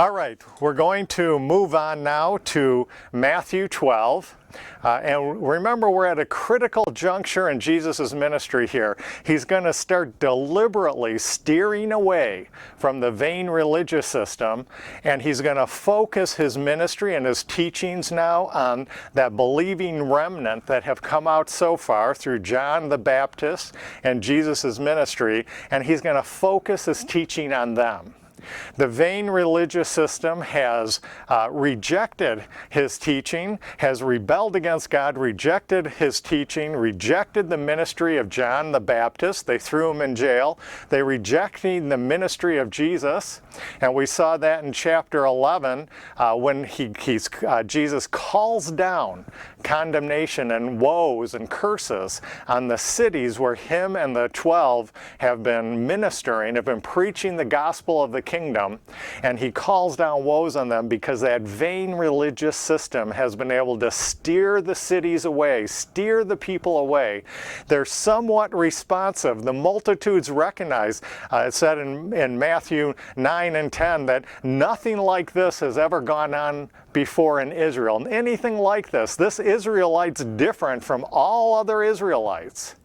All right, we're going to move on now to Matthew 12. And remember, we're at a critical juncture in Jesus' ministry here. He's going to start deliberately steering away from the vain religious system, and he's going to focus his ministry and his teachings now on that believing remnant that have come out so far through John the Baptist and Jesus' ministry, and he's going to focus his teaching on them. The vain religious system has rejected his teaching, has rebelled against God, rejected his teaching, rejected the ministry of John the Baptist. They threw him in jail. They rejected the ministry of Jesus. And we saw that in chapter 11 when Jesus calls down condemnation and woes and curses on the cities where him and the 12 have been ministering, have been preaching the gospel of the kingdom, and he calls down woes on them because that vain religious system has been able to steer the cities away, steer the people away. They're somewhat responsive. The multitudes recognize, it said in Matthew 9 and 10, that nothing like this has ever gone on before in Israel. Anything like this. This Israelite's different from all other Israelites.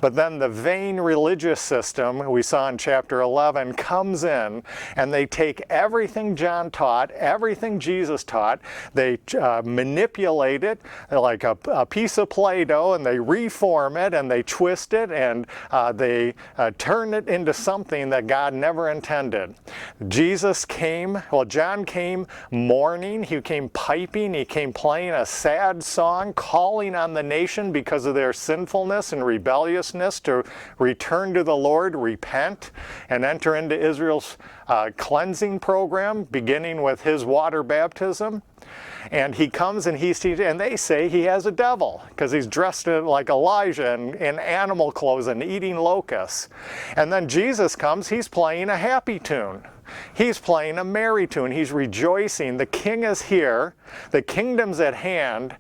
But then the vain religious system we saw in chapter 11 comes in, and they take everything John taught, everything Jesus taught, they manipulate it like a piece of Play-Doh, and they reform it, and they twist it, and they turn it into something that God never intended. John came mourning, he came piping, he came playing a sad song, calling on the nation because of their sinfulness and rebelliousness to return to the Lord, repent, and enter into Israel's cleansing program, beginning with his water baptism. And he comes and he's teaching, and they say he has a devil because he's dressed like Elijah in animal clothes and eating locusts. And then Jesus comes, he's playing a happy tune. He's playing a merry tune. He's rejoicing. The king is here. The kingdom's at hand.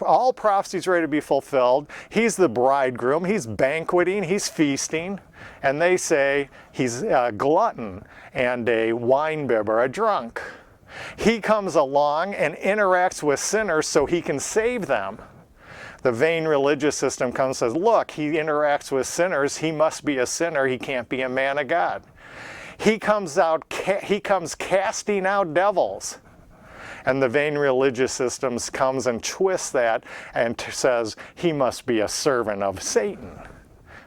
All prophecies ready to be fulfilled. He's the bridegroom. He's banqueting. He's feasting. And they say he's a glutton and a winebibber, a drunk. He comes along and interacts with sinners so he can save them. The vain religious system comes and says, look, he interacts with sinners. He must be a sinner. He can't be a man of God. He comes casting out devils. And the vain religious systems comes and twists that and says he must be a servant of Satan.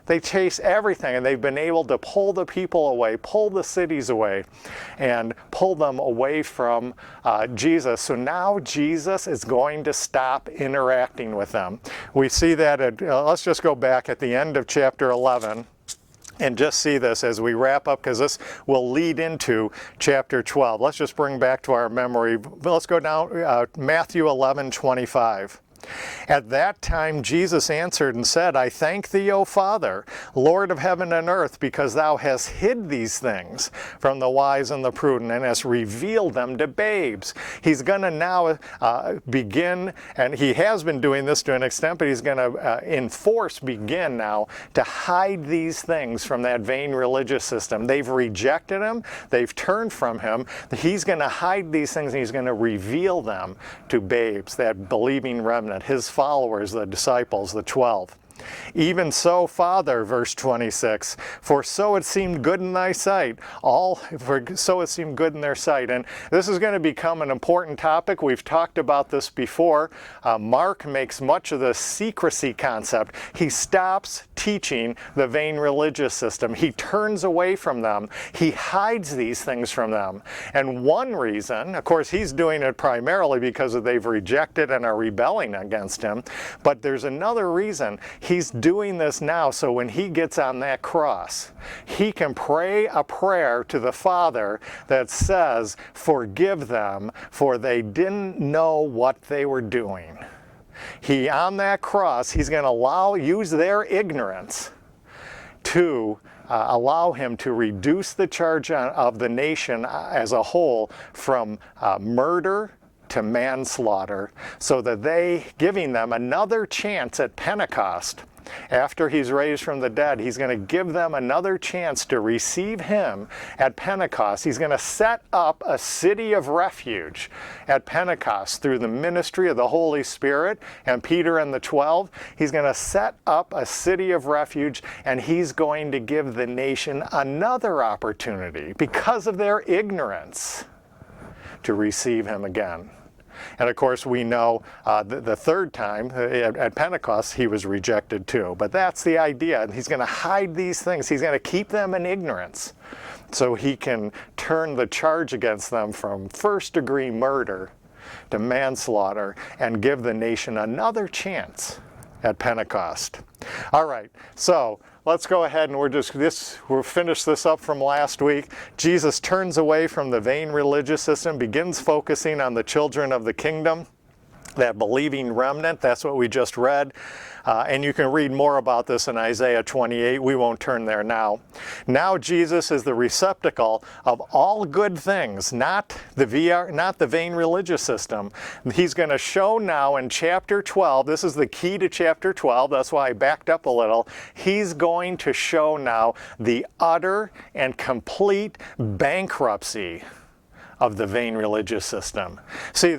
They chase everything, and they've been able to pull the people away, pull the cities away, and pull them away from Jesus. So now Jesus is going to stop interacting with them. We see that let's just go back at the end of chapter 11. And just see this as we wrap up, because this will lead into chapter 12. Let's just bring back to our memory. Let's go down Matthew 11:25. At that time Jesus answered and said, I thank thee, O Father, Lord of heaven and earth, because thou hast hid these things from the wise and the prudent, and hast revealed them to babes. He's going to now begin, and he has been doing this to an extent, but he's going to begin now to hide these things from that vain religious system. They've rejected him. They've turned from him. He's going to hide these things, and he's going to reveal them to babes, that believing remnant, his followers, the disciples, the 12. Even so, Father, verse 26, for so it seemed good in thy sight. So it seemed good in their sight. And this is going to become an important topic. We've talked about this before. Mark makes much of the secrecy concept. He stops teaching the vain religious system. He turns away from them. He hides these things from them. And one reason, of course, he's doing it primarily because they've rejected and are rebelling against him. But there's another reason. He's doing this now so when he gets on that cross, he can pray a prayer to the Father that says, forgive them, for they didn't know what they were doing. On that cross, he's going to use their ignorance to allow him to reduce the charge of the nation as a whole from murder to manslaughter, so that giving them another chance at Pentecost After he's raised from the dead, he's going to give them another chance to receive him at Pentecost. He's going to set up a city of refuge at Pentecost through the ministry of the Holy Spirit and Peter and the 12. He's going to set up a city of refuge, and he's going to give the nation another opportunity because of their ignorance to receive him again. And of course, we know the third time at Pentecost, he was rejected too. But that's the idea. He's going to hide these things. He's going to keep them in ignorance so he can turn the charge against them from first-degree murder to manslaughter and give the nation another chance at Pentecost. All right, so let's go ahead and we'll finish this up from last week. Jesus turns away from the vain religious system, begins focusing on the children of the kingdom, that believing remnant. That's what we just read. And you can read more about this in Isaiah 28. We won't turn there now. Now Jesus is the receptacle of all good things, not the vain religious system. He's going to show now in chapter 12, this is the key to chapter 12, that's why I backed up a little. He's going to show now the utter and complete bankruptcy of the vain religious system. See,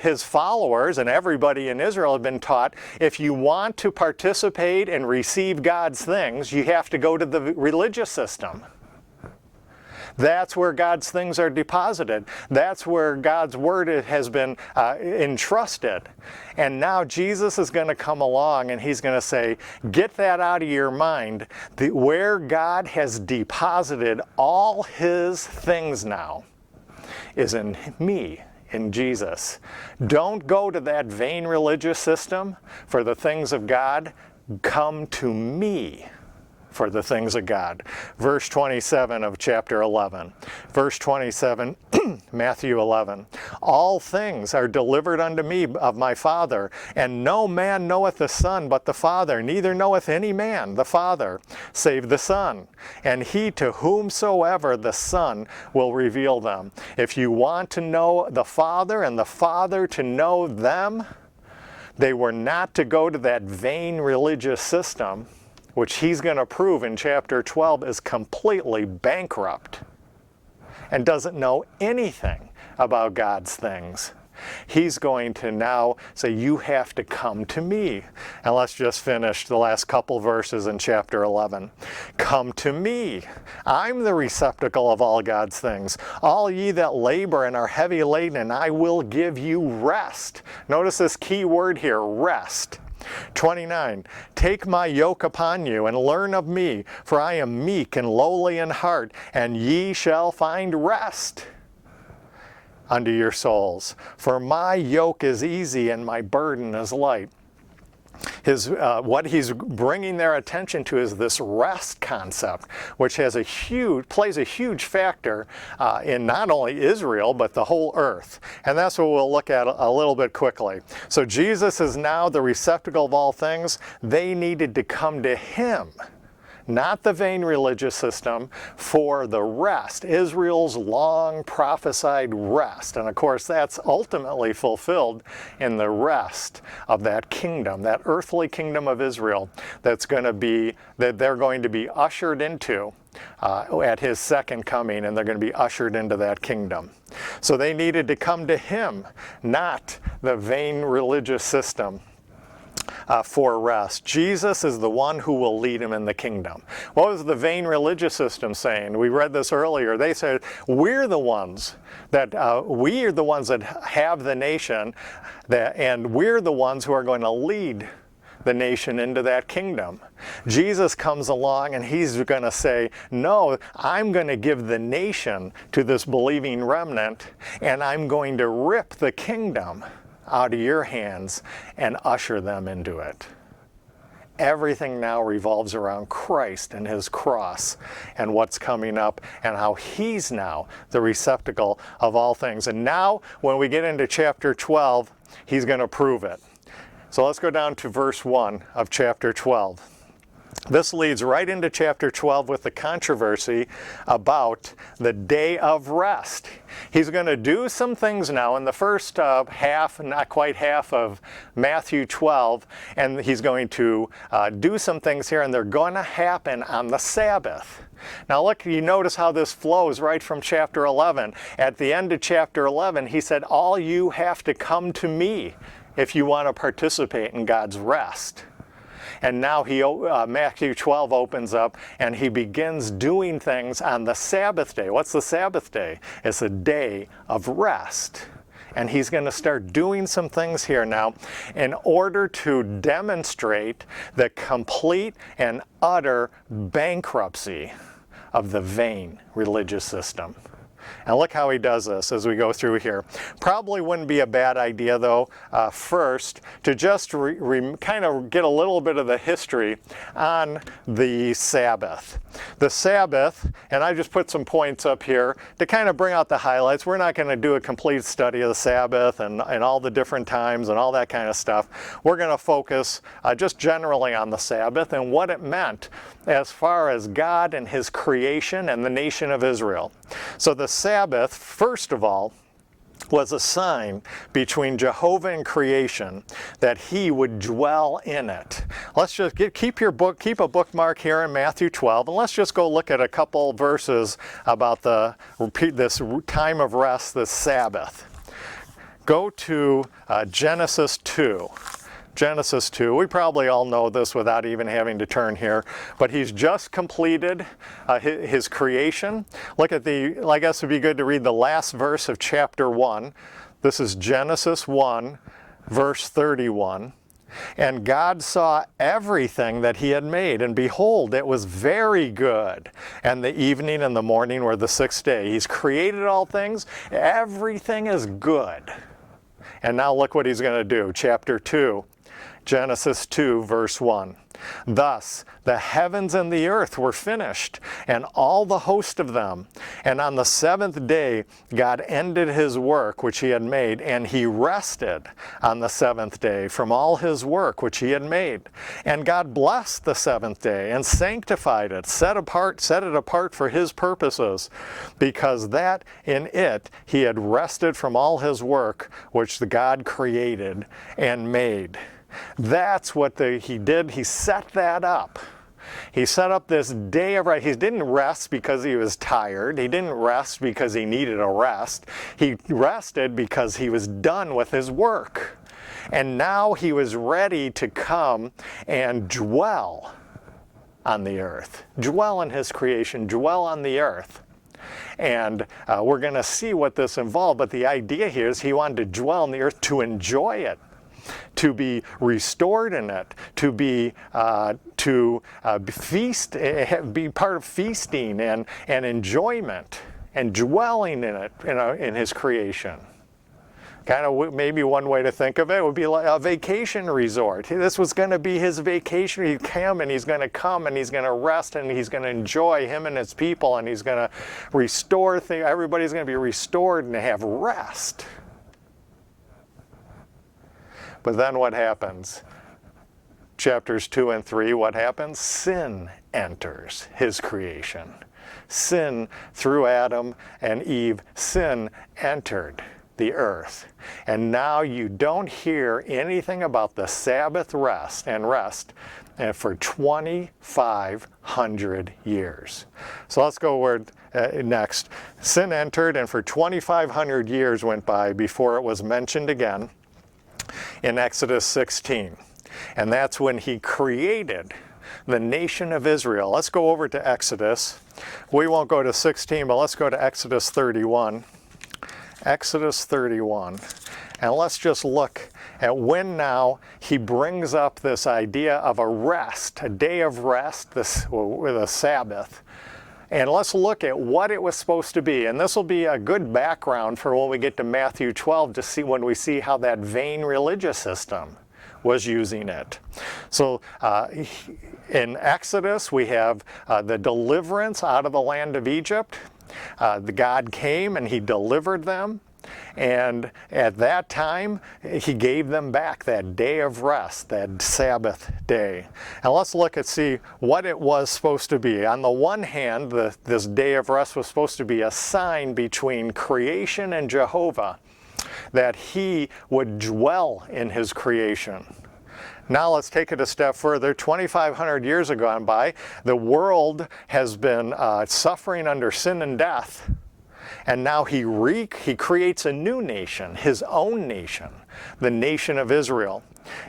his followers and everybody in Israel have been taught, if you want to participate and receive God's things, you have to go to the religious system. That's where God's things are deposited. That's where God's word has been entrusted. And now Jesus is going to come along and he's going to say, get that out of your mind. Where God has deposited all his things now is in me, in Jesus. Don't go to that vain religious system for the things of God. Come to me for the things of God. Verse 27 of chapter 11. Verse 27, Matthew 11. All things are delivered unto me of my Father, and no man knoweth the Son but the Father, neither knoweth any man the Father, save the Son, and he to whomsoever the Son will reveal them. If you want to know the Father and the Father to know them, they were not to go to that vain religious system, which he's going to prove in chapter 12 is completely bankrupt and doesn't know anything about God's things. He's going to now say, you have to come to me. And let's just finish the last couple verses in chapter 11. Come to me. I'm the receptacle of all God's things. All ye that labor and are heavy laden, and I will give you rest. Notice this key word here, rest. 29, take my yoke upon you and learn of me, for I am meek and lowly in heart, and ye shall find rest unto your souls. For my yoke is easy and my burden is light. What he's bringing their attention to is this rest concept, which has plays a huge factor in not only Israel, but the whole earth. And that's what we'll look at a little bit quickly. So Jesus is now the receptacle of all things. They needed to come to him, not the vain religious system, for the rest, Israel's long prophesied rest. And of course, that's ultimately fulfilled in the rest of that kingdom, that earthly kingdom of Israel that they're going to be ushered into at his second coming, and they're going to be ushered into that kingdom. So they needed to come to him, not the vain religious system, for rest. Jesus is the one who will lead him in the kingdom. What was the vain religious system saying? We read this earlier. They said, we're the ones that have the nation, and we're the ones who are going to lead the nation into that kingdom. Jesus comes along and he's going to say, no, I'm going to give the nation to this believing remnant, and I'm going to rip the kingdom out of your hands and usher them into it. Everything now revolves around Christ and his cross and what's coming up and how he's now the receptacle of all things. And now when we get into chapter 12, he's going to prove it. So let's go down to verse 1 of chapter 12. This leads right into chapter 12 with the controversy about the day of rest. He's going to do some things now in the first half, not quite half of Matthew 12, and he's going to do some things here, and they're going to happen on the Sabbath. Now look, you notice how this flows right from chapter 11. At the end of chapter 11, he said, all you have to come to me if you want to participate in God's rest. And now Matthew 12 opens up and he begins doing things on the Sabbath day. What's the Sabbath day? It's a day of rest. And he's going to start doing some things here now in order to demonstrate the complete and utter bankruptcy of the vain religious system. And look how he does this as we go through here. Probably wouldn't be a bad idea, though, first to just kind of get a little bit of the history on the Sabbath. The Sabbath, and I just put some points up here to kind of bring out the highlights. We're not going to do a complete study of the Sabbath and all the different times and all that kind of stuff. We're going to focus just generally on the Sabbath and what it meant as far as God and his creation and the nation of Israel. So the Sabbath, first of all, was a sign between Jehovah and creation that he would dwell in it. Let's just keep a bookmark here in Matthew 12, and let's just go look at a couple verses about this time of rest, this Sabbath. Go to Genesis 2. Genesis 2. We probably all know this without even having to turn here, but he's just completed his creation. Look at I guess it would be good to read the last verse of chapter 1. This is Genesis 1, verse 31. And God saw everything that he had made, and behold, it was very good. And the evening and the morning were the sixth day. He's created all things. Everything is good. And now look what he's going to do. Chapter 2. Genesis 2, verse 1. Thus the heavens and the earth were finished, and all the host of them. And on the seventh day God ended his work which he had made, and he rested on the seventh day from all his work which he had made. And God blessed the seventh day and sanctified it, set it apart for his purposes, because that in it he had rested from all his work which the God created and made. That's what he did. He set that up. He set up this day of rest. He didn't rest because he was tired. He didn't rest because he needed a rest. He rested because he was done with his work. And now he was ready to come and dwell on the earth. Dwell in his creation. Dwell on the earth. And we're going to see what this involved. But the idea here is he wanted to dwell on the earth to enjoy it, to be restored in it, to be feast, be part of feasting and enjoyment and dwelling in it, in his creation. Kind of maybe one way to think of it would be like a vacation resort. This was going to be his vacation. He'd come and he's going to rest and he's going to enjoy him and his people, and he's going to restore things. Everybody's going to be restored and have rest. But then what happens? Chapters 2 and 3, what happens? Sin enters his creation. Sin, through Adam and Eve, sin entered the earth. And now you don't hear anything about the Sabbath rest for 2,500 years. So let's go next. Sin entered, and for 2,500 years went by before it was mentioned again in Exodus 16. And that's when he created the nation of Israel. Let's go over to Exodus. We won't go to 16, but let's go to Exodus 31. Exodus 31. And let's just look at when now he brings up this idea of a rest, a day of rest, with a Sabbath. And let's look at what it was supposed to be. And this will be a good background for when we get to Matthew 12 to see when we see how that vain religious system was using it. So in Exodus, we have the deliverance out of the land of Egypt. God came and he delivered them. And at that time, he gave them back that day of rest, that Sabbath day. And let's look and see what it was supposed to be. On the one hand, this day of rest was supposed to be a sign between creation and Jehovah, that he would dwell in his creation. Now let's take it a step further. 2,500 years have gone by. The world has been suffering under sin and death. And now he creates a new nation, his own nation, the nation of Israel.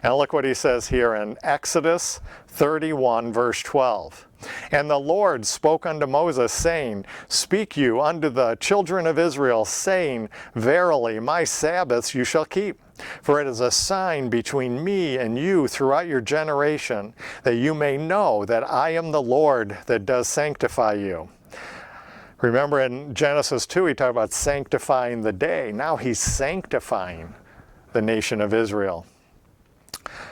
And look what he says here in Exodus 31, verse 12. And the Lord spoke unto Moses, saying, Speak you unto the children of Israel, saying, Verily, my Sabbaths you shall keep. For it is a sign between me and you throughout your generation, that you may know that I am the Lord that does sanctify you. Remember in Genesis 2, he talked about sanctifying the day. Now he's sanctifying the nation of Israel.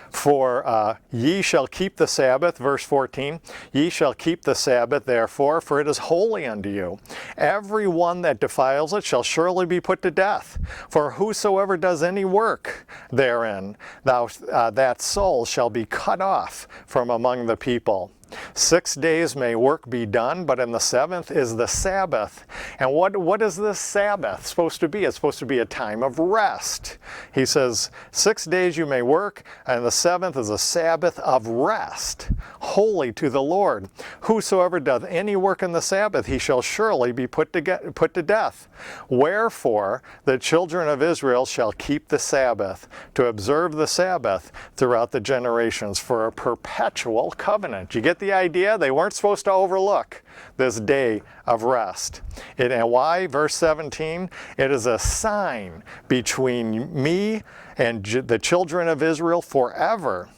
For ye shall keep the Sabbath, verse 14, ye shall keep the Sabbath, therefore, for it is holy unto you. Every one that defiles it shall surely be put to death. For whosoever does any work therein, that soul shall be cut off from among the people. 6 days may work be done, but in the seventh is the Sabbath. And what is this Sabbath supposed to be? It's supposed to be a time of rest. He says, 6 days you may work, and the seventh is a Sabbath of rest, holy to the Lord. Whosoever doth any work in the Sabbath, he shall surely be put to death. Wherefore the children of Israel shall keep the Sabbath, to observe the Sabbath throughout the generations, for a perpetual covenant. You get the idea? They weren't supposed to overlook this day of rest. And why? Verse 17, it is a sign between me and the children of Israel forever.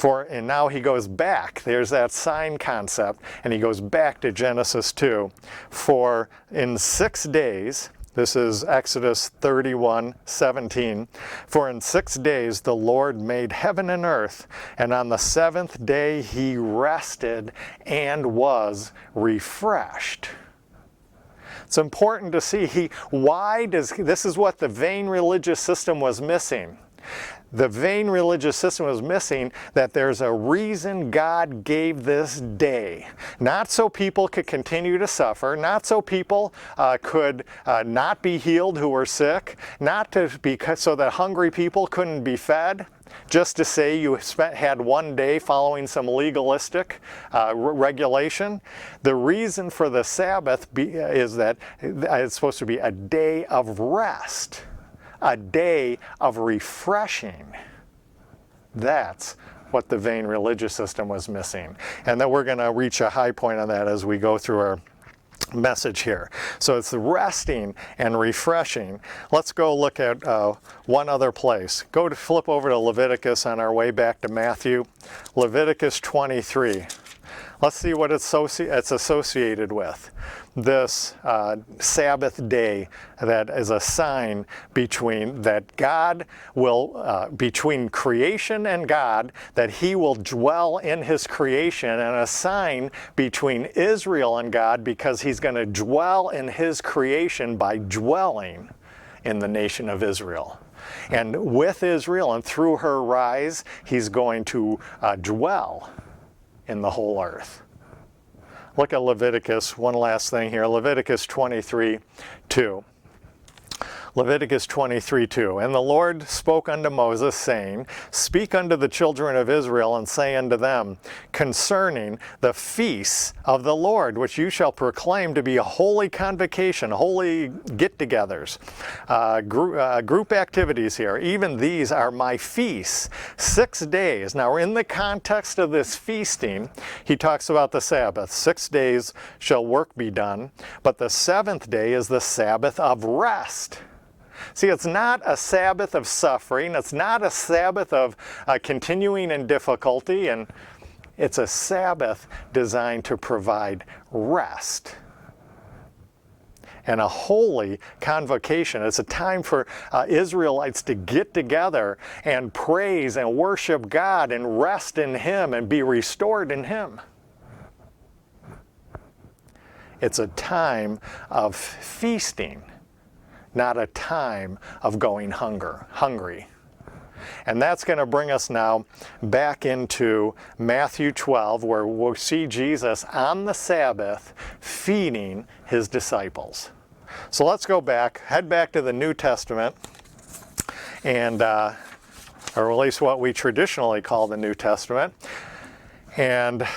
And now he goes back. There's that sign concept, and he goes back to Genesis 2. For in 6 days, this is Exodus 31:17. For in 6 days the Lord made heaven and earth, and on the seventh day he rested and was refreshed. It's important to see this is what the vain religious system was missing. The vain religious system was missing that there's a reason God gave this day. Not so people could continue to suffer, not so people could not be healed who were sick, not so that hungry people couldn't be fed, just to say you had 1 day following some legalistic regulation. The reason for the Sabbath is that it's supposed to be a day of rest. A day of refreshing. That's what the vain religious system was missing. And then we're going to reach a high point on that as we go through our message here. So it's the resting and refreshing. Let's go look at one other place. Flip over to Leviticus on our way back to Matthew. Leviticus 23. Let's see what it's associated with. This Sabbath day that is a sign between creation and God, that he will dwell in his creation, and a sign between Israel and God, because he's going to dwell in his creation by dwelling in the nation of Israel. And with Israel and through her rise, he's going to dwell in the whole earth. Look at Leviticus, one last thing here, Leviticus 23:2. Leviticus 23:2. And the Lord spoke unto Moses, saying, Speak unto the children of Israel, and say unto them, concerning the feasts of the Lord, which you shall proclaim to be a holy convocation, holy get-togethers, group activities here. Even these are my feasts, 6 days. Now, in the context of this feasting, he talks about the Sabbath. 6 days shall work be done, but the seventh day is the Sabbath of rest. See, it's not a Sabbath of suffering. It's not a Sabbath of continuing in difficulty. And it's a Sabbath designed to provide rest. And a holy convocation. It's a time for Israelites to get together and praise and worship God and rest in him and be restored in him. It's a time of feasting. not a time of going hungry. And that's going to bring us now back into Matthew 12, where we'll see Jesus on the Sabbath feeding his disciples. So let's go back, head back to the New Testament, and or at least what we traditionally call the New Testament. And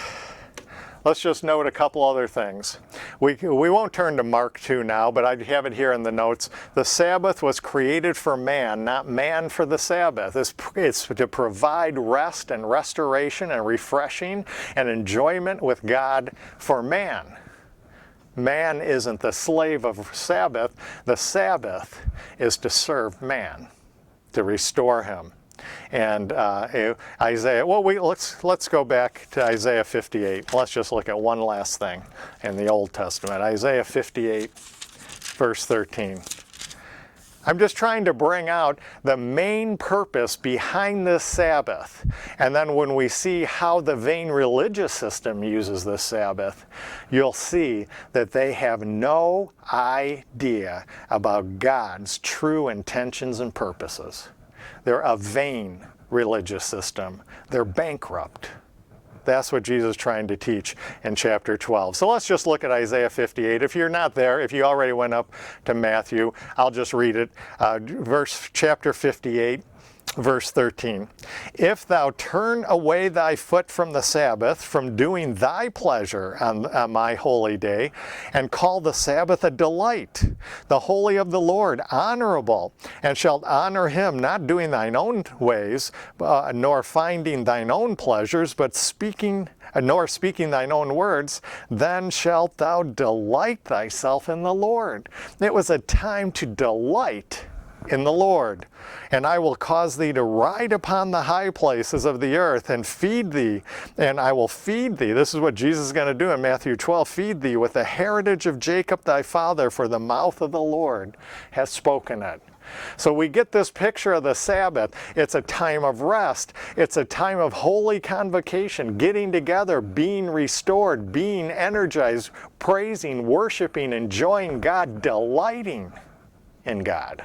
let's just note a couple other things. We won't turn to Mark 2 now, but I have it here in the notes. The Sabbath was created for man, not man for the Sabbath. It's to provide rest and restoration and refreshing and enjoyment with God for man. Man isn't the slave of Sabbath. The Sabbath is to serve man, to restore him. And Isaiah, well, let's go back to Isaiah 58. Let's just look at one last thing in the Old Testament. Isaiah 58, verse 13. I'm just trying to bring out the main purpose behind this Sabbath. And then when we see how the vain religious system uses this Sabbath, you'll see that they have no idea about God's true intentions and purposes. They're a vain religious system. They're bankrupt. That's what Jesus is trying to teach in chapter 12. So let's just look at Isaiah 58. If you're not there, if you already went up to Matthew, I'll just read it. Chapter 58, verse 13. If thou turn away thy foot from the Sabbath, from doing thy pleasure on my holy day, and call the Sabbath a delight, the holy of the Lord honorable, and shalt honor him, not doing thine own ways, nor finding thine own pleasures, but nor speaking thine own words, then shalt thou delight thyself in the Lord. It was a time to delight in the Lord. And I will cause thee to ride upon the high places of the earth and feed thee, and I will feed thee. This is what Jesus is going to do in Matthew 12. Feed thee with the heritage of Jacob thy father, for the mouth of the Lord hath spoken it. So we get this picture of the Sabbath. It's a time of rest. It's a time of holy convocation, getting together, being restored, being energized, praising, worshiping, enjoying God, delighting in God.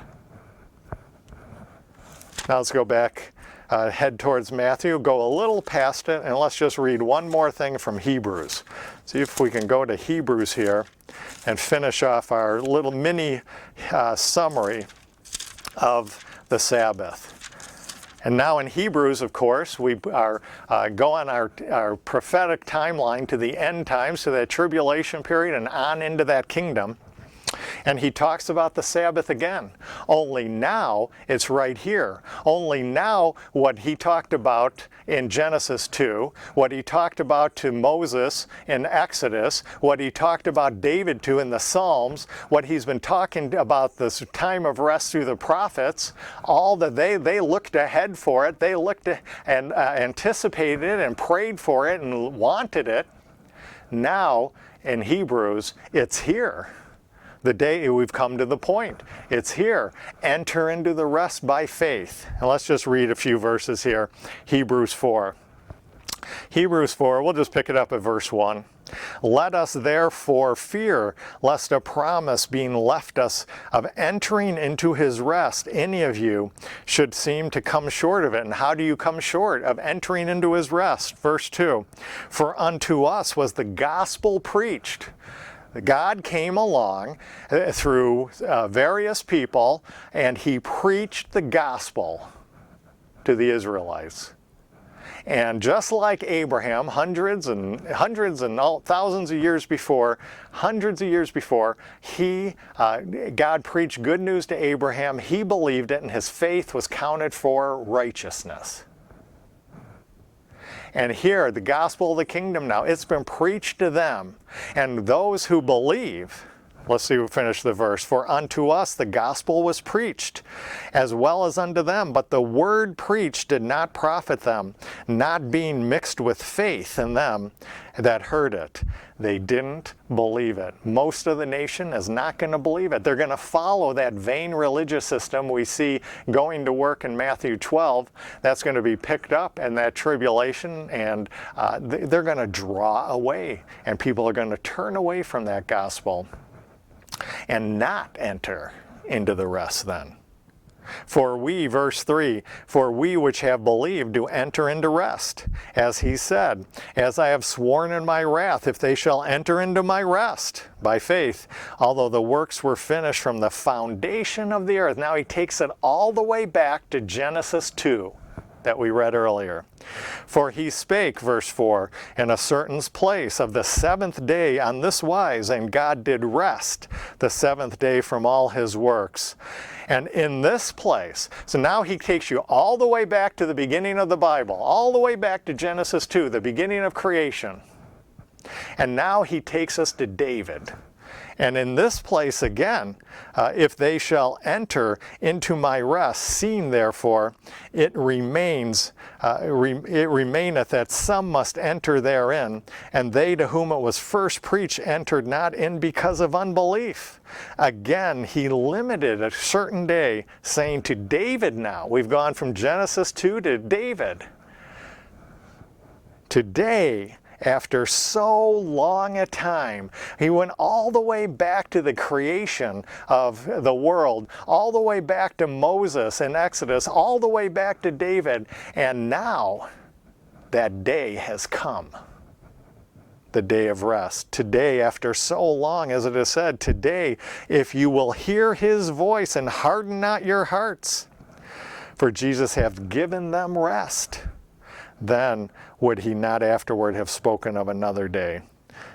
Now let's go back, head towards Matthew, go a little past it, and let's just read one more thing from Hebrews. See if we can go to Hebrews here and finish off our little mini summary of the Sabbath. And now in Hebrews, of course, we are go on our prophetic timeline to the end times, to that tribulation period and on into that kingdom. And he talks about the Sabbath again. Only now it's right here. Only now what he talked about in Genesis 2, what he talked about to Moses in Exodus, what he talked about David to in the Psalms, what he's been talking about this time of rest through the prophets, all that they looked ahead for it, they looked and anticipated it and prayed for it and wanted it. Now in Hebrews, it's here. The day we've come to the point. It's here. Enter into the rest by faith. And let's just read a few verses here. Hebrews 4. Hebrews 4, we'll just pick it up at verse 1. Let us therefore fear, lest a promise being left us of entering into his rest, any of you should seem to come short of it. And how do you come short of entering into his rest? Verse 2. For unto us was the gospel preached. God came along through various people, and he preached the gospel to the Israelites. And just like Abraham, hundreds and thousands of years before, God preached good news to Abraham. He believed it, and his faith was counted for righteousness. And here, the gospel of the kingdom now, it's been preached to them. And those who believe, let's see, we'll finish the verse. For unto us the gospel was preached, as well as unto them. But the word preached did not profit them, not being mixed with faith in them that heard it. They didn't believe it. Most of the nation is not going to believe it. They're going to follow that vain religious system we see going to work in Matthew 12. That's going to be picked up in that tribulation, and they're going to draw away, and people are going to turn away from that gospel and not enter into the rest then. For we, verse 3, for we which have believed do enter into rest, as he said, as I have sworn in my wrath, if they shall enter into my rest by faith, although the works were finished from the foundation of the earth. Now he takes it all the way back to Genesis 2 that we read earlier. For he spake, verse 4, in a certain place of the seventh day on this wise, and God did rest the seventh day from all his works. And in this place, so now he takes you all the way back to the beginning of the Bible, all the way back to Genesis 2, the beginning of creation. And now he takes us to David. And in this place again, if they shall enter into my rest, seeing therefore it remaineth that some must enter therein, and they to whom it was first preached entered not in because of unbelief. Again, he limited a certain day, saying to David now, we've gone from Genesis 2 to David. Today, after so long a time, he went all the way back to the creation of the world, all the way back to Moses in Exodus, all the way back to David, and now that day has come, the day of rest. Today, after so long, as it is said, today, if you will hear his voice and harden not your hearts, for Jesus hath given them rest, then would he not afterward have spoken of another day.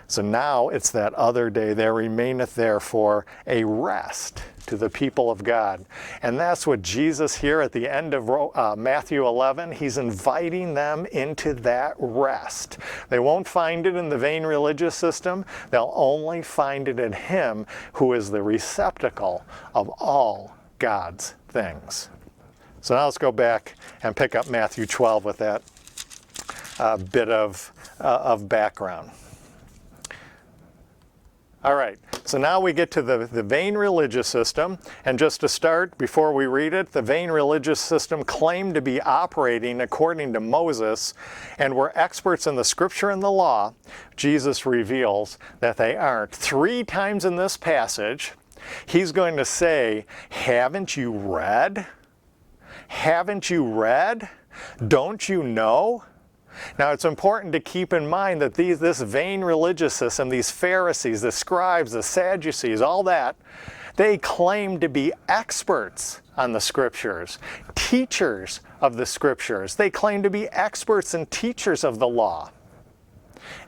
So now it's that other day. There remaineth therefore a rest to the people of God. And that's what Jesus here at the end of Matthew 11, he's inviting them into that rest. They won't find it in the vain religious system. They'll only find it in him who is the receptacle of all God's things. So now let's go back and pick up Matthew 12 with that bit of background. All right, so now we get to the vain religious system, and just to start, before we read it, the vain religious system claimed to be operating according to Moses and were experts in the scripture and the law. Jesus reveals that they aren't. 3 times in this passage, he's going to say, haven't you read? Haven't you read? Don't you know? Now it's important to keep in mind that this vain religious system, these Pharisees, the scribes, the Sadducees, all that, they claim to be experts on the scriptures, teachers of the scriptures. They claim to be experts and teachers of the law.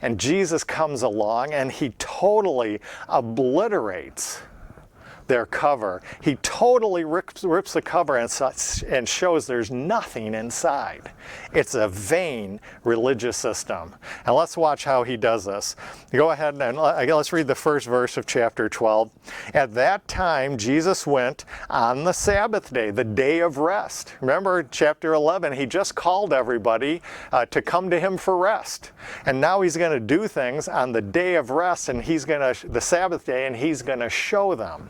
And Jesus comes along and he totally obliterates their cover. He totally rips the cover and shows there's nothing inside. It's a vain religious system. And let's watch how he does this. Go ahead and let's read the first verse of chapter 12. At that time, Jesus went on the Sabbath day, the day of rest. Remember chapter 11, he just called everybody to come to him for rest. And now he's going to do things on the day of rest, and the Sabbath day, and he's going to show them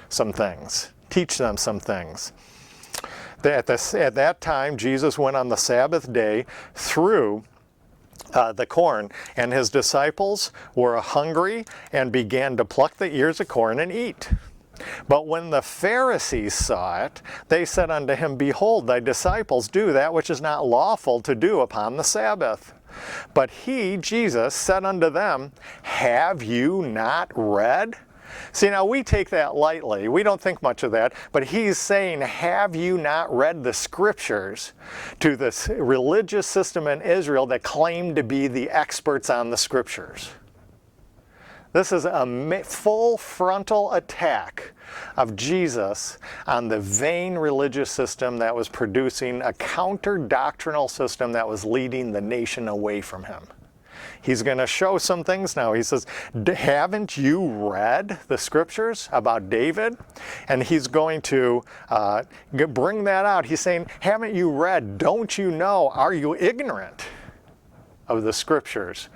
some things, teach them some things. At that time, Jesus went on the Sabbath day through the corn, and his disciples were hungry and began to pluck the ears of corn and eat. But when the Pharisees saw it, they said unto him, Behold, thy disciples do that which is not lawful to do upon the Sabbath. But he, Jesus, said unto them, Have you not read? See, now we take that lightly. We don't think much of that. But he's saying, have you not read the scriptures to this religious system in Israel that claimed to be the experts on the scriptures? This is a full frontal attack of Jesus on the vain religious system that was producing a counter-doctrinal system that was leading the nation away from him. He's going to show some things now. He says, haven't you read the scriptures about David? And he's going to bring that out. He's saying, haven't you read? Don't you know? Are you ignorant of the scriptures?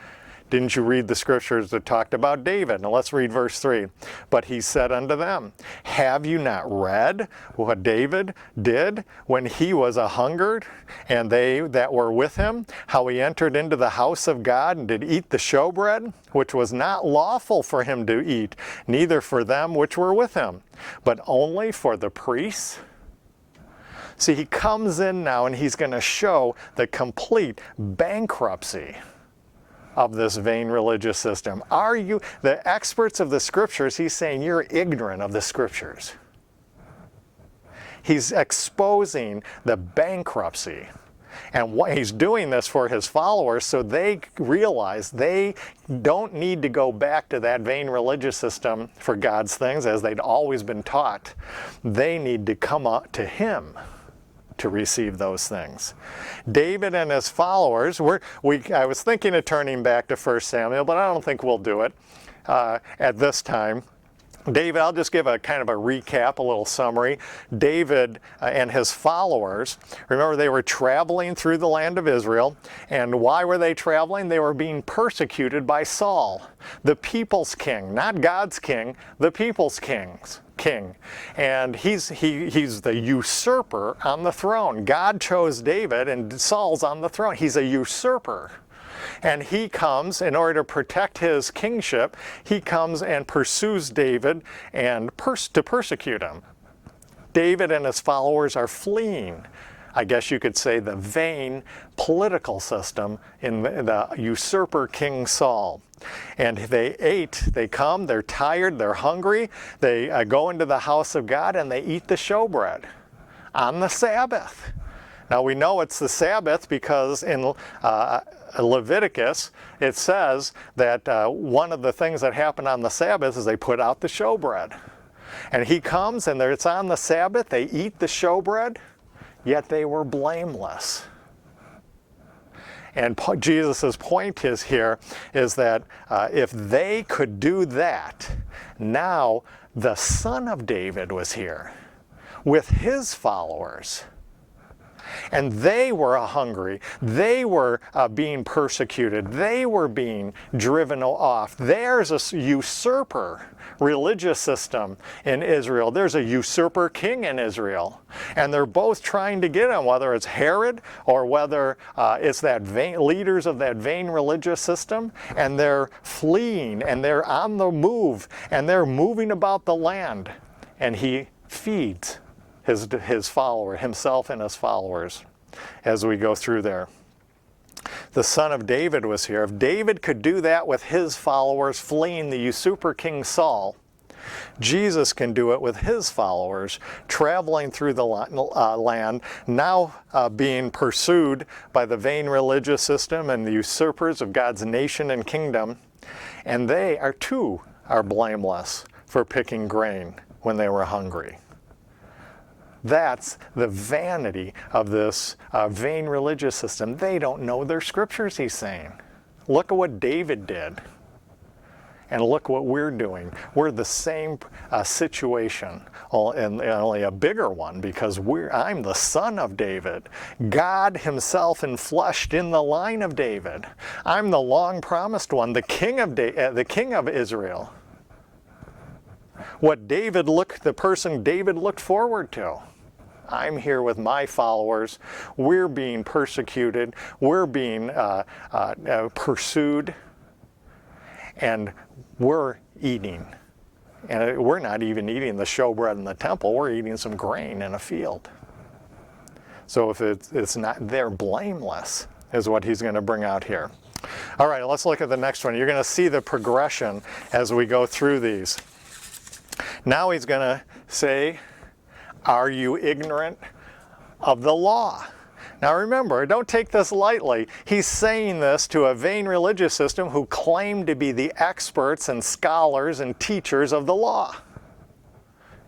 Didn't you read the scriptures that talked about David? Now let's read verse 3. But he said unto them, have you not read what David did when he was a hungered, and they that were with him, how he entered into the house of God and did eat the showbread, which was not lawful for him to eat, neither for them which were with him, but only for the priests? See, he comes in now and he's going to show the complete bankruptcy of this vain religious system. Are you, the experts of the scriptures, he's saying you're ignorant of the scriptures. He's exposing the bankruptcy. And he's doing this for his followers so they realize they don't need to go back to that vain religious system for God's things as they'd always been taught. They need to come up to him to receive those things. David and his followers, I was thinking of turning back to 1 Samuel, but I don't think we'll do it at this time. David, I'll just give a kind of a recap, a little summary. David and his followers, remember they were traveling through the land of Israel, and why were they traveling? They were being persecuted by Saul, the people's king, not God's king, the people's king. And he's the usurper on the throne. God chose David and Saul's on the throne. He's a usurper. And he comes, in order to protect his kingship, he comes and pursues David and to persecute him. David and his followers are fleeing, I guess you could say, the vain political system in the usurper King Saul. And they come, they're tired, they're hungry, they go into the house of God and they eat the showbread on the Sabbath. Now we know it's the Sabbath because in Leviticus it says that one of the things that happened on the Sabbath is they put out the showbread. And he comes and it's on the Sabbath, they eat the showbread, yet they were blameless. And Jesus' point is that if they could do that, now the Son of David was here with his followers. And they were hungry. They were being persecuted. They were being driven off. There's a usurper religious system in Israel. There's a usurper king in Israel. And they're both trying to get him, whether it's Herod or whether it's that leaders of that vain religious system. And they're fleeing and they're on the move and they're moving about the land. And he feeds his follower, himself and his followers, as we go through there. The Son of David was here. If David could do that with his followers fleeing the usurper King Saul, Jesus can do it with his followers traveling through the land, now being pursued by the vain religious system and the usurpers of God's nation and kingdom, and they are blameless for picking grain when they were hungry. That's the vanity of this vain religious system. They don't know their scriptures, he's saying. Look at what David did. And look what we're doing. We're the same situation, and only a bigger one, because I'm the son of David. God himself enfleshed in the line of David. I'm the long promised one, the king of Israel. What the person David looked forward to. I'm here with my followers. We're being persecuted. We're being pursued. And we're eating. And we're not even eating the showbread in the temple. We're eating some grain in a field. So if it's not, they're blameless, is what he's going to bring out here. All right, let's look at the next one. You're going to see the progression as we go through these. Now he's going to say, are you ignorant of the law? Now remember, don't take this lightly. He's saying this to a vain religious system who claim to be the experts and scholars and teachers of the law.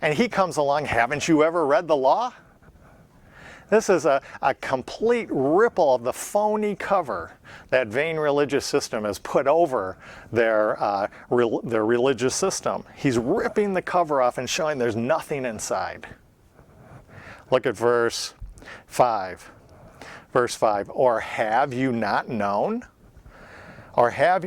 And he comes along, haven't you ever read the law? This is a complete ripple of the phony cover that vain religious system has put over their religious system. He's ripping the cover off and showing there's nothing inside. Look at verse 5. Verse 5, or have you not known? Or have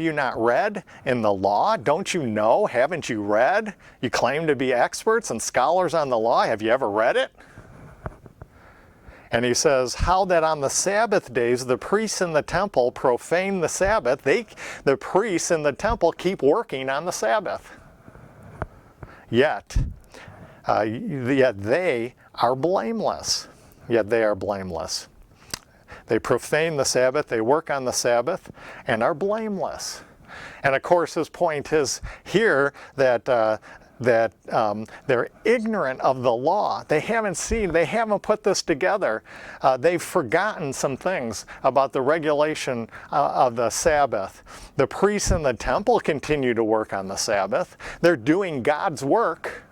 you not read in the law? Don't you know? Haven't you read? You claim to be experts and scholars on the law. Have you ever read it? And he says, how that on the Sabbath days the priests in the temple profane the Sabbath. The priests in the temple keep working on the Sabbath. Yet they are blameless. Yet they are blameless. They profane the Sabbath, they work on the Sabbath, and are blameless. And of course, his point is here that they're ignorant of the law. They haven't put this together. They've forgotten some things about the regulation of the Sabbath. The priests in the temple continue to work on the Sabbath. They're doing God's work,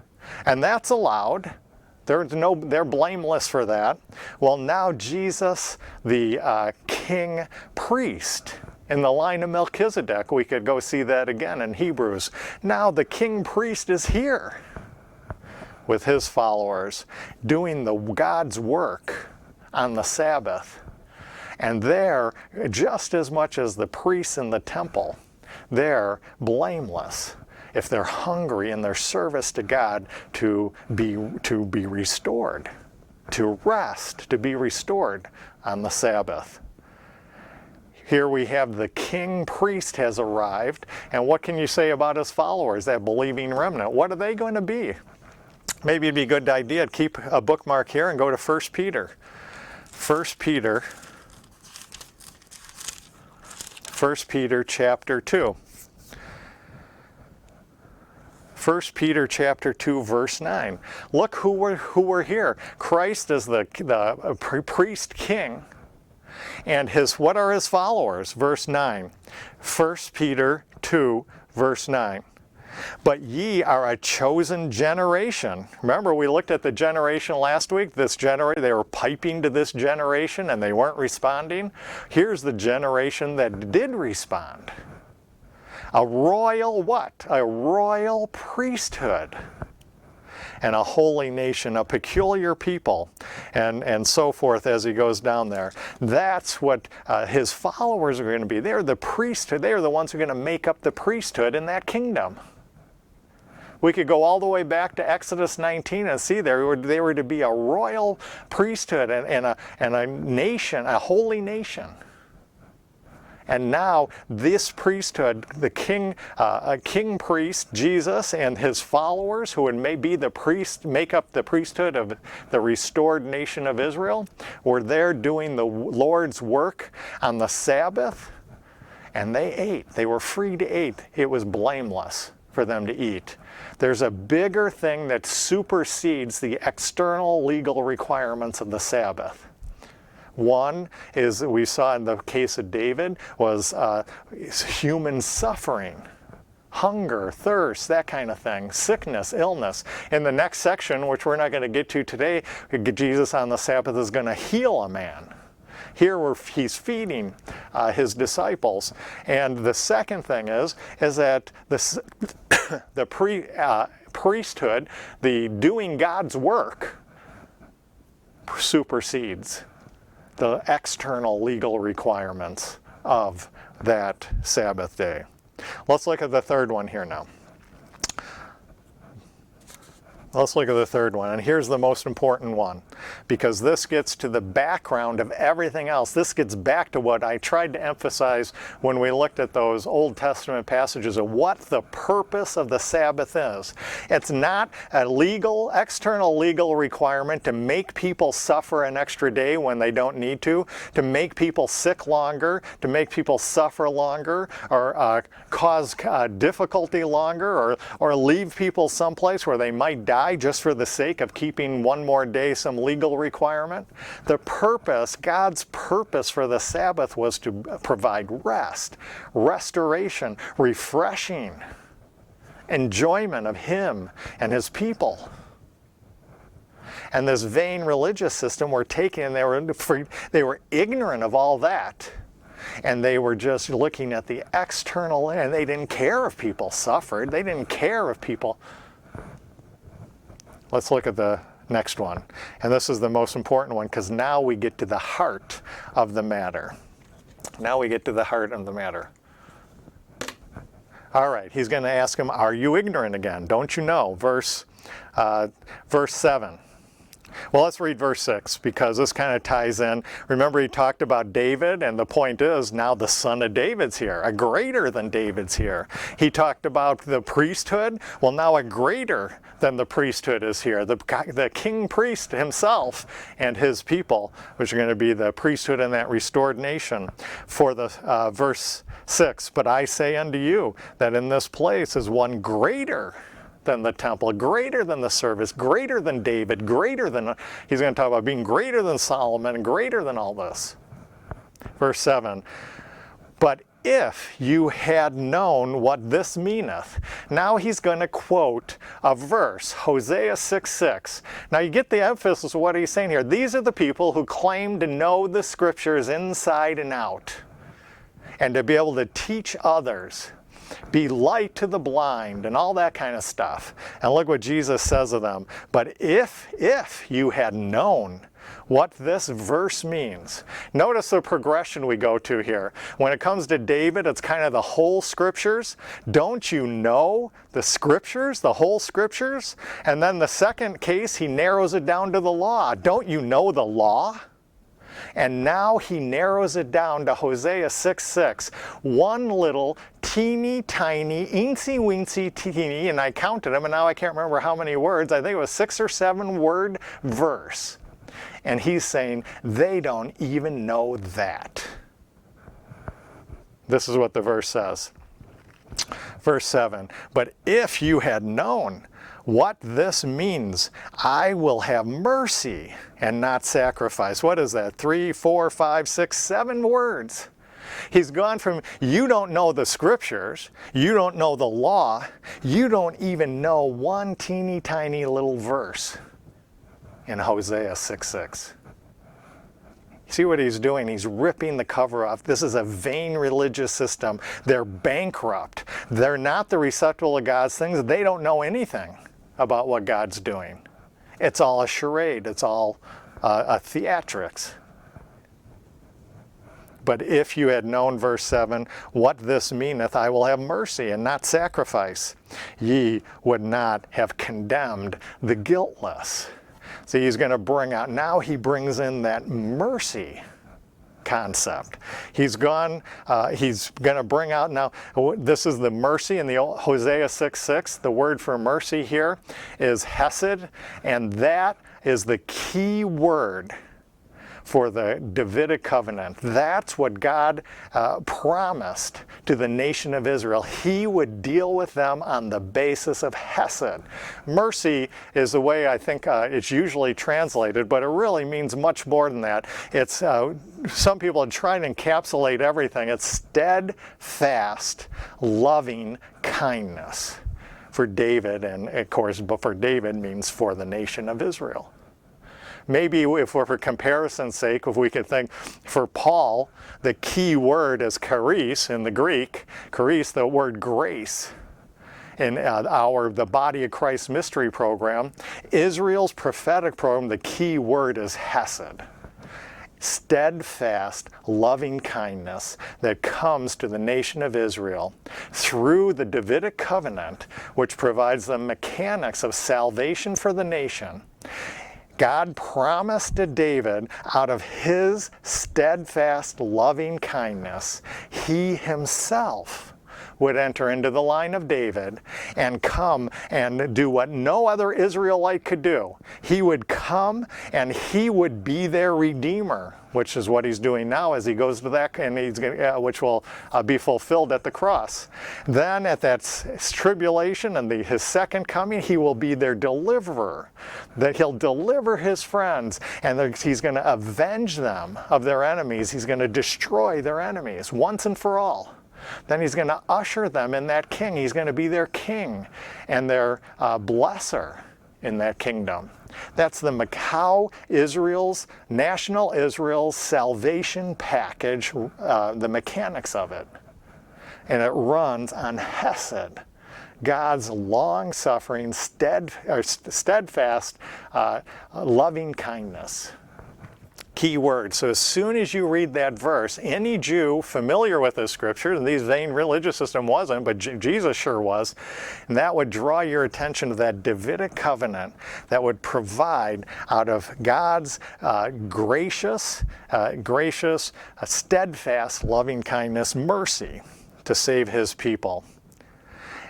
and that's allowed. They're blameless for that. Well, now Jesus, the king priest, in the line of Melchizedek, we could go see that again in Hebrews. Now the king priest is here with his followers doing God's work on the Sabbath. And they're, just as much as the priests in the temple, they're blameless if they're hungry in their service to God to be restored, to rest, to be restored on the Sabbath. Here we have the king priest has arrived, and what can you say about his followers, that believing remnant? What are they going to be? Maybe it'd be a good idea to keep a bookmark here and go to 1 Peter. 1 Peter chapter 2. 1 Peter chapter 2 verse 9. Look who we're here. Christ is the priest king. And what are his followers? Verse 9. 1 Peter 2 verse 9. But ye are a chosen generation. Remember, we looked at the generation last week. They were piping to this generation and they weren't responding. Here's the generation that did respond. A royal what? A royal priesthood. And a holy nation, a peculiar people, and so forth as he goes down there. That's what his followers are going to be. They're the priesthood. They're the ones who are going to make up the priesthood in that kingdom. We could go all the way back to Exodus 19 and see they were to be a royal priesthood and a nation, a holy nation. And now this priesthood, the king priest, Jesus, and his followers, who would make up the priesthood of the restored nation of Israel, were there doing the Lord's work on the Sabbath, and they ate. They were free to eat. It was blameless for them to eat. There's a bigger thing that supersedes the external legal requirements of the Sabbath. One is, we saw in the case of David, was human suffering, hunger, thirst, that kind of thing, sickness, illness. In the next section, which we're not going to get to today, Jesus on the Sabbath is going to heal a man. Here he's feeding his disciples. And the second thing is that the priesthood, the doing God's work, supersedes the external legal requirements of that Sabbath day. Let's look at the third one here now. Let's look at the third one, and here's the most important one, because this gets to the background of everything else. This gets back to what I tried to emphasize when we looked at those Old Testament passages of what the purpose of the Sabbath is. It's not a external legal requirement to make people suffer an extra day when they don't need to make people sick longer, to make people suffer longer, or cause difficulty longer, or leave people someplace where they might die just for the sake of keeping one more day some legal requirement. The purpose, God's purpose for the Sabbath was to provide rest, restoration, refreshing, enjoyment of Him and His people. And this vain religious system were taken, they were ignorant of all that. And they were just looking at the external, and they didn't care if people suffered. They didn't care if people... Let's look at the next one. And this is the most important one, because now we get to the heart of the matter. Now we get to the heart of the matter. All right, he's going to ask him, are you ignorant again? Don't you know? Verse 7. Well, let's read verse 6 because this kind of ties in. Remember, he talked about David, and the point is now the son of David's here. A greater than David's here. He talked about the priesthood. Well, now a greater than the priesthood is here. The king priest himself and his people, which are going to be the priesthood in that restored nation. For the verse 6, but I say unto you that in this place is one greater than the temple, greater than the service, greater than David, greater than, he's going to talk about being greater than Solomon, and greater than all this. Verse 7, but if you had known what this meaneth. Now he's going to quote a verse, Hosea 6:6. Now you get the emphasis of what he's saying here. These are the people who claim to know the scriptures inside and out, and to be able to teach others. Be light to the blind and all that kind of stuff. And look what Jesus says of them. But if you had known what this verse means. Notice the progression we go to here. When it comes to David, it's kind of the whole scriptures. Don't you know the scriptures, the whole scriptures? And then the second case, he narrows it down to the law. Don't you know the law? And now he narrows it down to Hosea 6:6. One little teeny tiny, eensy weensy teeny, and I counted them, and now I can't remember how many words. I think it was 6 or 7 word verse. And he's saying, they don't even know that. This is what the verse says. Verse 7, but if you had known what this means, I will have mercy and not sacrifice. What is that? 3, 4, 5, 6, 7 words. He's gone from, you don't know the scriptures, you don't know the law, you don't even know one teeny tiny little verse in Hosea 6:6. See what he's doing? He's ripping the cover off. This is a vain religious system. They're bankrupt. They're not the receptacle of God's things. They don't know anything about what God's doing. It's all a charade. It's all a theatrics. But if you had known, verse 7, what this meaneth, I will have mercy and not sacrifice. Ye would not have condemned the guiltless. See, he's going to bring out, now he brings in that mercy concept. He's going to bring out now, this is the mercy in the Hosea 6:6. The word for mercy here is hesed, and that is the key word for the Davidic covenant. That's what God promised to the nation of Israel. He would deal with them on the basis of hesed. Mercy is the way I think it's usually translated, but it really means much more than that. It's some people try to encapsulate everything. It's steadfast, loving kindness for David, and of course, but for David means for the nation of Israel. Maybe if we're for comparison's sake, if we could think for Paul, the key word is charis in the Greek. Charis, the word grace. In the Body of Christ mystery program, Israel's prophetic program, the key word is hesed. Steadfast, loving kindness that comes to the nation of Israel through the Davidic covenant, which provides the mechanics of salvation for the nation. God promised to David, out of his steadfast loving kindness, he himself would enter into the line of David and come and do what no other Israelite could do. He would come and he would be their redeemer, which is what he's doing now as he goes to that, and he's going, which will be fulfilled at the cross. Then at that tribulation and his second coming, he will be their deliverer. That he'll deliver his friends, and he's going to avenge them of their enemies. He's going to destroy their enemies once and for all. Then he's going to usher them in that king. He's going to be their king and their blesser in that kingdom. That's how national Israel's salvation package, the mechanics of it. And it runs on hesed, God's long-suffering, steadfast, loving kindness. Key word. So as soon as you read that verse, any Jew familiar with this scripture, and these vain religious system wasn't, but Jesus sure was, and that would draw your attention to that Davidic covenant that would provide out of God's gracious, steadfast loving kindness, mercy to save his people.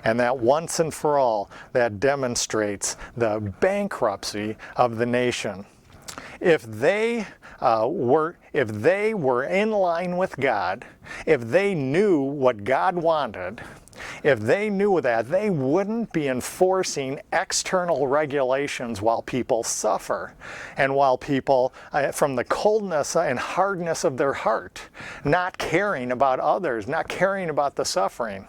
And that once and for all, that demonstrates the bankruptcy of the nation. If they were in line with God, if they knew what God wanted, if they knew that, they wouldn't be enforcing external regulations while people suffer and while people, from the coldness and hardness of their heart, not caring about others, not caring about the suffering.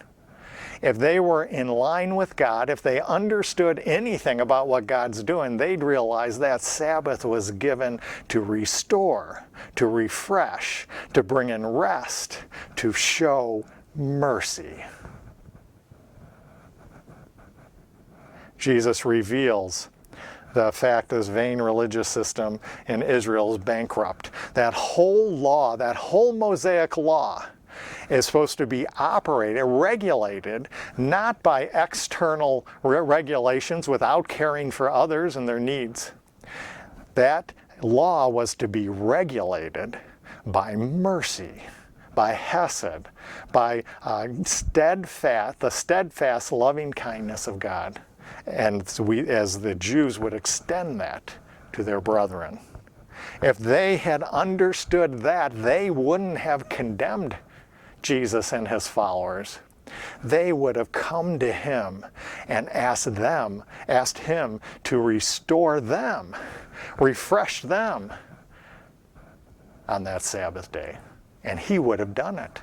If they were in line with God, if they understood anything about what God's doing, they'd realize that Sabbath was given to restore, to refresh, to bring in rest, to show mercy. Jesus reveals the fact this vain religious system in Israel is bankrupt. That whole law, that whole Mosaic law, is supposed to be regulated, not by external regulations without caring for others and their needs. That law was to be regulated by mercy, by hesed, by the steadfast loving kindness of God. And as the Jews would extend that to their brethren. If they had understood that, they wouldn't have condemned Jesus and his followers. They would have come to him and asked him to restore them, refresh them on that Sabbath day. And he would have done it.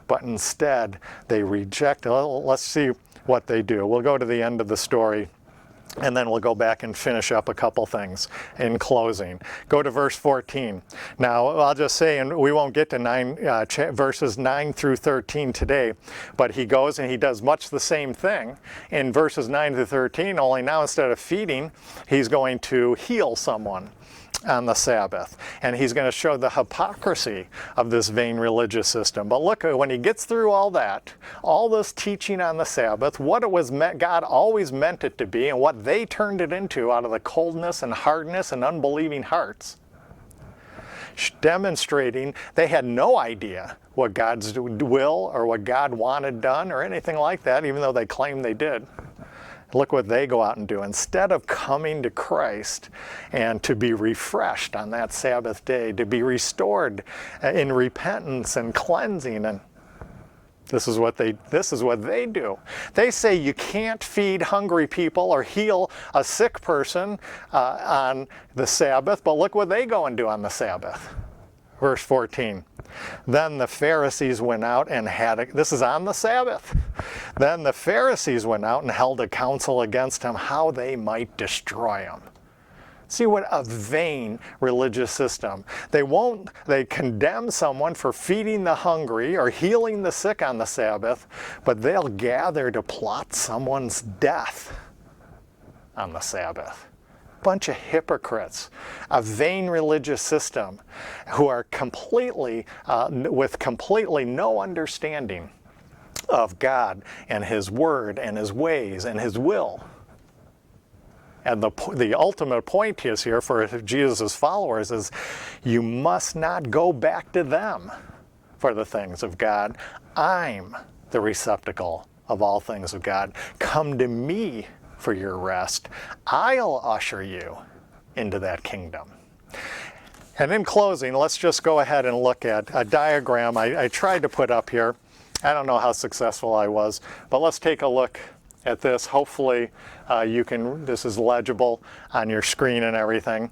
But instead, they reject. Let's see what they do. We'll go to the end of the story, and then we'll go back and finish up a couple things in closing. Go to verse 14. Now, I'll just say, and we won't get to verses 9 through 13 today, but he goes and he does much the same thing in verses 9 through 13, only now instead of feeding, he's going to heal someone on the Sabbath. And he's going to show the hypocrisy of this vain religious system. But look, when he gets through all that, all this teaching on the Sabbath, what it was God always meant it to be, and what they turned it into out of the coldness and hardness and unbelieving hearts, demonstrating they had no idea what God's will or what God wanted done or anything like that, even though they claimed they did. Look what they go out and do. Instead of coming to Christ and to be refreshed on that Sabbath day, to be restored in repentance and cleansing, and this is what they do. They say you can't feed hungry people or heal a sick person on the Sabbath, but look what they go and do on the Sabbath. Verse 14. Then the Pharisees went out and this is on the Sabbath. Then the Pharisees went out and held a council against him, how they might destroy him. See what a vain religious system. They condemn someone for feeding the hungry or healing the sick on the Sabbath, but they'll gather to plot someone's death on the Sabbath. Bunch of hypocrites, a vain religious system who are with completely no understanding of God and his word and his ways and his will. And the ultimate point is here for Jesus' followers is you must not go back to them for the things of God. I'm the receptacle of all things of God. Come to me for your rest. I'll usher you into that kingdom. And in closing, let's just go ahead and look at a diagram I tried to put up here. I don't know how successful I was, but let's take a look at this. Hopefully this is legible on your screen and everything.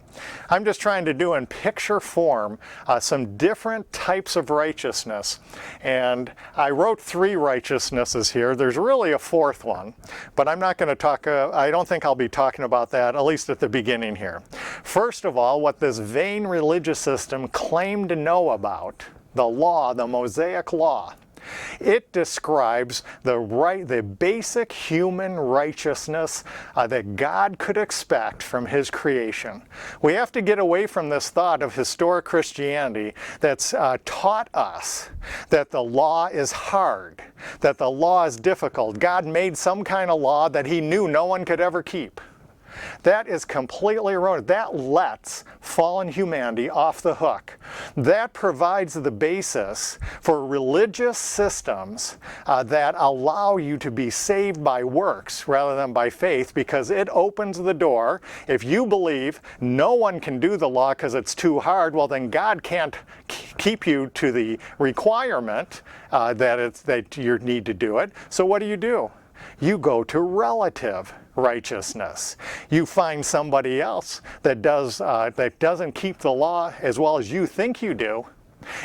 I'm just trying to do in picture form some different types of righteousness. And I wrote 3 righteousnesses here. There's really a 4th one, but I'm not going to talk, I don't think I'll be talking about that, at least at the beginning here. First of all, what this vain religious system claimed to know about, the law, the Mosaic law, It describes the basic human righteousness that God could expect from His creation. We have to get away from this thought of historic Christianity that's taught us that the law is hard, that the law is difficult. God made some kind of law that He knew no one could ever keep. That is completely erroneous. That lets fallen humanity off the hook. That provides the basis for religious systems that allow you to be saved by works rather than by faith, because it opens the door. If you believe no one can do the law because it's too hard, well then God can't keep you to the requirement that you need to do it. So what do? You go to relative righteousness. You find somebody else that doesn't keep the law as well as you think you do,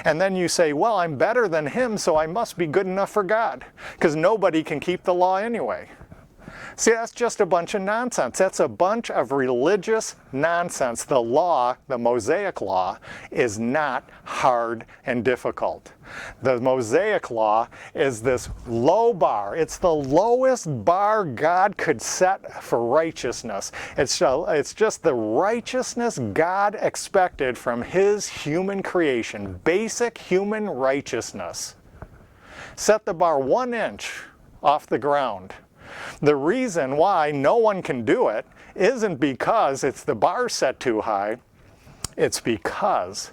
and then you say, well, I'm better than him, so I must be good enough for God, because nobody can keep the law anyway. See, that's just a bunch of nonsense. That's a bunch of religious nonsense. The law, the Mosaic law, is not hard and difficult. The Mosaic law is this low bar. It's the lowest bar God could set for righteousness. It's just the righteousness God expected from His human creation, basic human righteousness. Set the bar 1 inch off the ground. The reason why no one can do it isn't because it's the bar set too high. It's because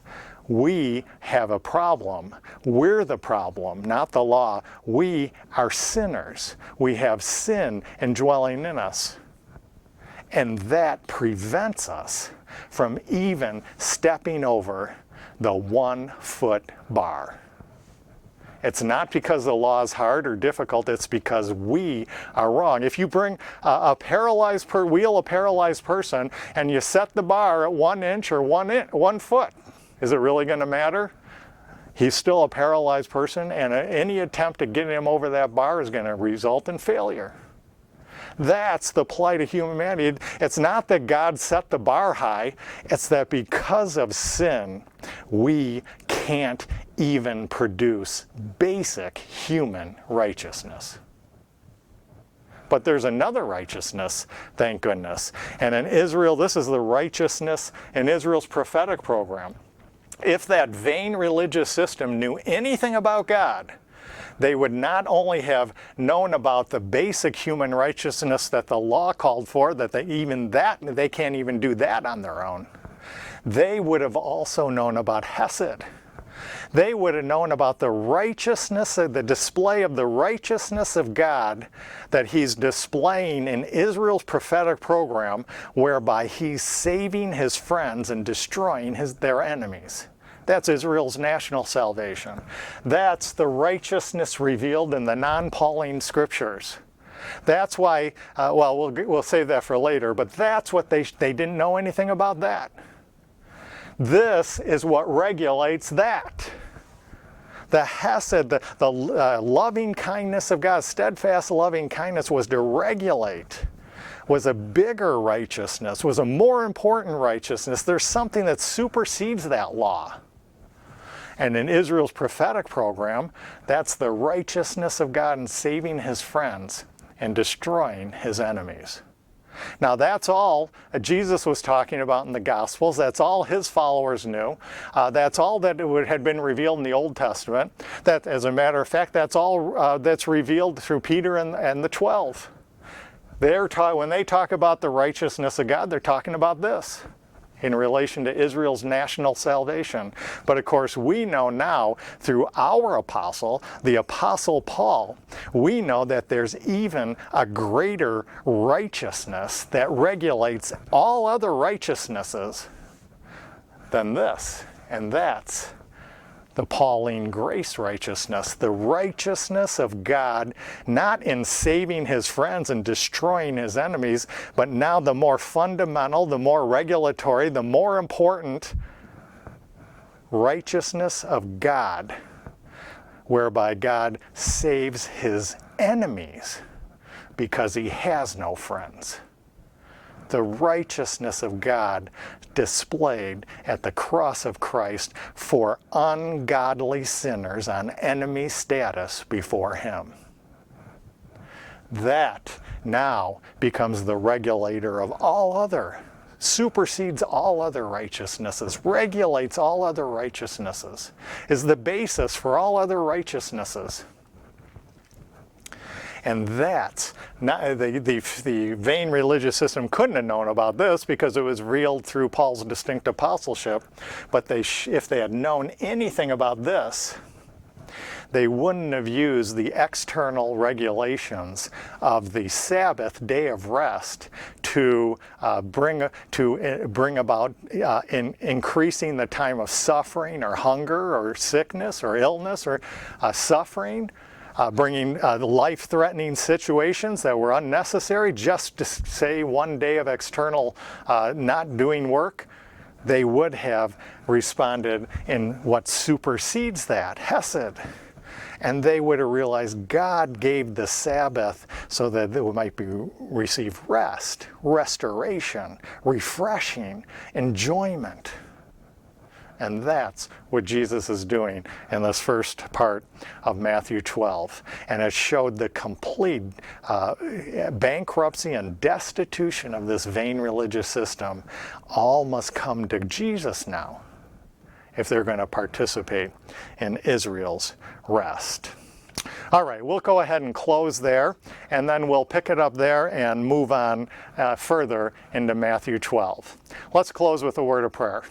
we have a problem. We're the problem, not the law. We are sinners. We have sin indwelling in us. And that prevents us from even stepping over the 1 foot bar. It's not because the law is hard or difficult, it's because we are wrong. If you bring a paralyzed person and you set the bar at 1 inch or 1 foot, is it really going to matter? He's still a paralyzed person, and any attempt at getting him over that bar is going to result in failure. That's the plight of humanity. It's not that God set the bar high, it's that because of sin, we can't even produce basic human righteousness. But there's another righteousness, thank goodness. And in Israel, this is the righteousness in Israel's prophetic program. If that vain religious system knew anything about God, they would not only have known about the basic human righteousness that the law called for, that they can't even do that on their own. They would have also known about Hesed. They would have known about the righteousness, the display of the righteousness of God that He's displaying in Israel's prophetic program, whereby He's saving His friends and destroying their enemies. That's Israel's national salvation. That's the righteousness revealed in the non-Pauline scriptures. That's why, we'll save that for later, but that's what they didn't know anything about that. This is what regulates that. The Hesed, the loving kindness of God, steadfast loving kindness was to regulate, was a bigger righteousness, was a more important righteousness. There's something that supersedes that law. And in Israel's prophetic program, that's the righteousness of God in saving His friends and destroying His enemies. Now that's all Jesus was talking about in the Gospels. That's all His followers knew. That's all that had been revealed in the Old Testament. That, as a matter of fact, that's all that's revealed through Peter and the 12. When they talk about the righteousness of God, they're talking about this in relation to Israel's national salvation. But of course we know now through our apostle, the Apostle Paul, we know that there's even a greater righteousness that regulates all other righteousnesses than this, and that's the Pauline grace righteousness, the righteousness of God, not in saving His friends and destroying His enemies, but now the more fundamental, the more regulatory, the more important righteousness of God, whereby God saves His enemies because He has no friends. the righteousness of God displayed at the cross of Christ for ungodly sinners on enemy status before Him. That now becomes the regulator of all other, supersedes all other righteousnesses, regulates all other righteousnesses, is the basis for all other righteousnesses. And that's not, the vain religious system couldn't have known about this because it was revealed through Paul's distinct apostleship. But if they had known anything about this, they wouldn't have used the external regulations of the Sabbath day of rest to bring about increasing the time of suffering or hunger or sickness or illness or suffering. Bringing life-threatening situations that were unnecessary just to say one day of external not doing work. They would have responded in what supersedes that, Hesed. And they would have realized God gave the Sabbath so that they might receive rest, restoration, refreshing, enjoyment. And that's what Jesus is doing in this first part of Matthew 12. And it showed the complete bankruptcy and destitution of this vain religious system. All must come to Jesus now if they're going to participate in Israel's rest. All right, we'll go ahead and close there, and then we'll pick it up there and move on further into Matthew 12. Let's close with a word of prayer.